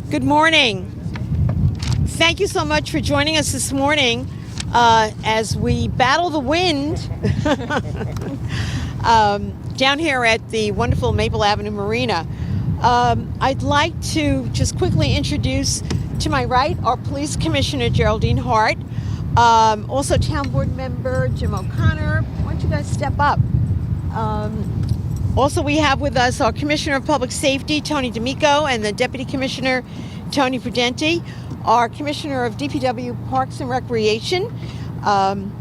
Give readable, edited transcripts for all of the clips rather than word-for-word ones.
Good morning. Thank you so much for joining us this morning as we battle the wind down here at the wonderful Maple Avenue Marina. I'd like to just quickly introduce to my right our Police Commissioner Geraldine Hart, also Town Board Member Jim O'Connor. Why don't you guys step up? Also, we have with us our Commissioner of Public Safety, Tony D'Amico, and the Deputy Commissioner, Tony Prudenti, our Commissioner of DPW Parks and Recreation, Tom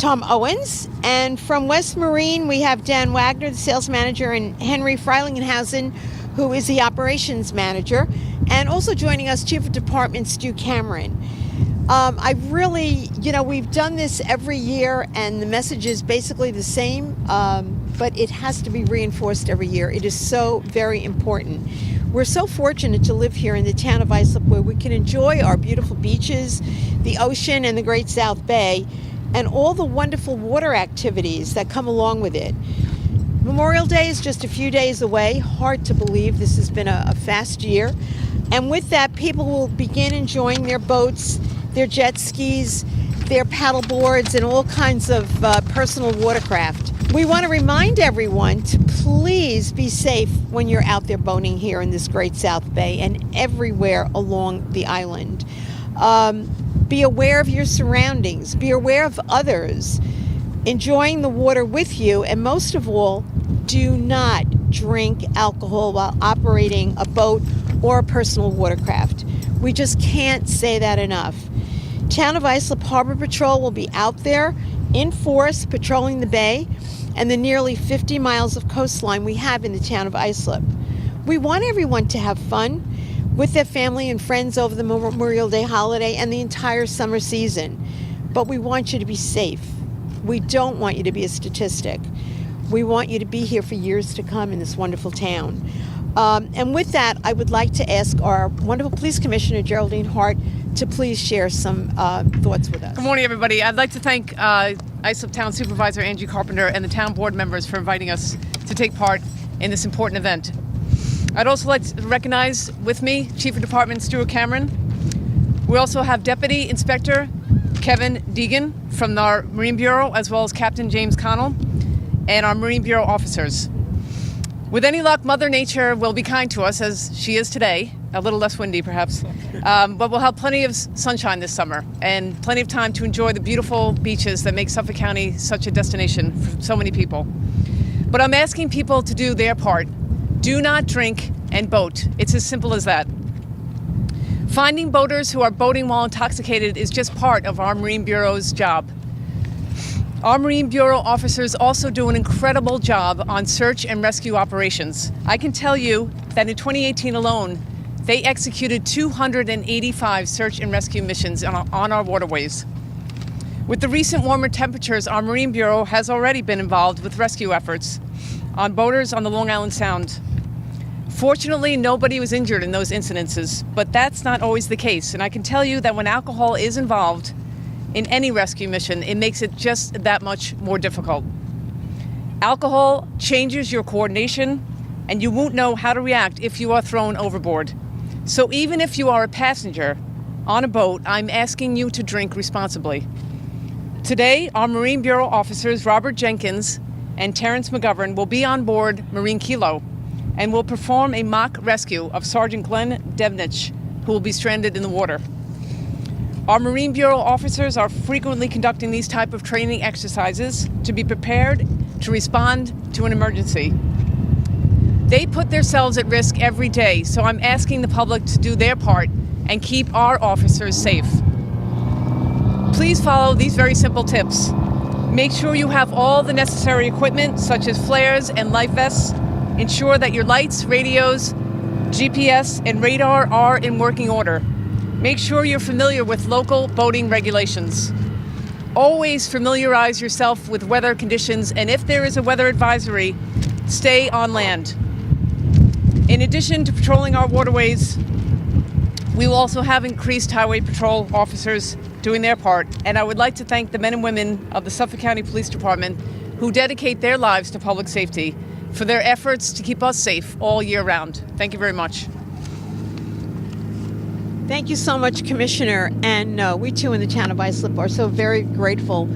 Owens, and from West Marine, we have Dan Wagner, the Sales Manager, and Henry Freilingenhausen, who is the Operations Manager, and also joining us, Chief of Department Stu Cameron. I really, we've done this every year, and the message is basically the same, but it has to be reinforced every year. It is so very important. We're so fortunate to live here in the town of Islip, where we can enjoy our beautiful beaches, the ocean, and the Great South Bay, and all the wonderful water activities that come along with it. Memorial Day is just a few days away. Hard to believe this has been a fast year. And with that, people will begin enjoying their boats, their jet skis, their paddle boards, and all kinds of personal watercraft. We want to remind everyone to please be safe when you're out there boating here in this Great South Bay and everywhere along the island. Be aware of your surroundings. Be aware of others enjoying the water with you. And most of all, do not drink alcohol while operating a boat or a personal watercraft. We just can't say that enough. Town of Islip Harbor Patrol will be out there in force patrolling the bay and the nearly 50 miles of coastline we have in the town of Islip. We want everyone to have fun with their family and friends over the Memorial Day holiday and the entire summer season. But we want you to be safe. We don't want you to be a statistic. We want you to be here for years to come in this wonderful town. And with that, I would like to ask our wonderful Police Commissioner, Geraldine Hart, to please share some thoughts with us. Good morning, everybody. I'd like to thank Islip Town Supervisor Angie Carpenter and the town board members for inviting us to take part in this important event. I'd also like to recognize with me Chief of Department Stuart Cameron. We also have Deputy Inspector Kevin Deegan from our Marine Bureau, as well as Captain James Connell and our Marine Bureau officers. With any luck, Mother Nature will be kind to us, as she is today, a little less windy perhaps, but we'll have plenty of sunshine this summer and plenty of time to enjoy the beautiful beaches that make Suffolk County such a destination for so many people. But I'm asking people to do their part. Do not drink and boat. It's as simple as that. Finding boaters who are boating while intoxicated is just part of our Marine Bureau's job. Our Marine Bureau officers also do an incredible job on search and rescue operations. I can tell you that in 2018 alone, they executed 285 search and rescue missions on our waterways. With the recent warmer temperatures, our Marine Bureau has already been involved with rescue efforts on boaters on the Long Island Sound. Fortunately, nobody was injured in those incidences, but that's not always the case. And I can tell you that when alcohol is involved in any rescue mission, it makes it just that much more difficult. Alcohol changes your coordination, and you won't know how to react if you are thrown overboard. So even if you are a passenger on a boat, I'm asking you to drink responsibly. Today, our Marine Bureau officers, Robert Jenkins and Terrence McGovern, will be on board Marine Kilo and will perform a mock rescue of Sergeant Glenn Devnich, who will be stranded in the water. Our Marine Bureau officers are frequently conducting these type of training exercises to be prepared to respond to an emergency. They put themselves at risk every day, so I'm asking the public to do their part and keep our officers safe. Please follow these very simple tips. Make sure you have all the necessary equipment, such as flares and life vests. Ensure that your lights, radios, GPS, and radar are in working order. Make sure you're familiar with local boating regulations. Always familiarize yourself with weather conditions, and if there is a weather advisory, stay on land. In addition to patrolling our waterways, we will also have increased highway patrol officers doing their part, and I would like to thank the men and women of the Suffolk County Police Department who dedicate their lives to public safety for their efforts to keep us safe all year round. Thank you very much. Thank you so much, Commissioner. And we too in the town of Islip are so very grateful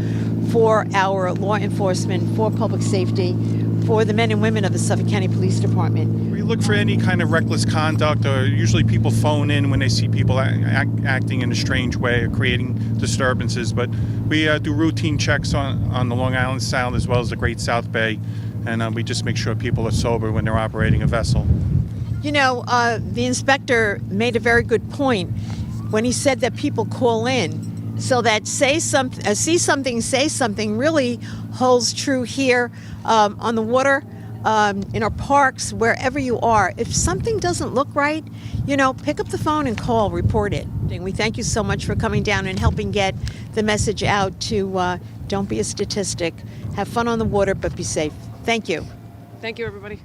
for our law enforcement, for public safety, for the men and women of the Suffolk County Police Department. We look for any kind of reckless conduct, or usually people phone in when they see people acting in a strange way or creating disturbances. But we do routine checks on the Long Island Sound as well as the Great South Bay, and we just make sure people are sober when they're operating a vessel. You know, the inspector made a very good point when he said that people call in. So that see something, say something really holds true here on the water, in our parks, wherever you are. If something doesn't look right, you know, pick up the phone and call, report it. And we thank you so much for coming down and helping get the message out to don't be a statistic. Have fun on the water, but be safe. Thank you. Thank you, everybody.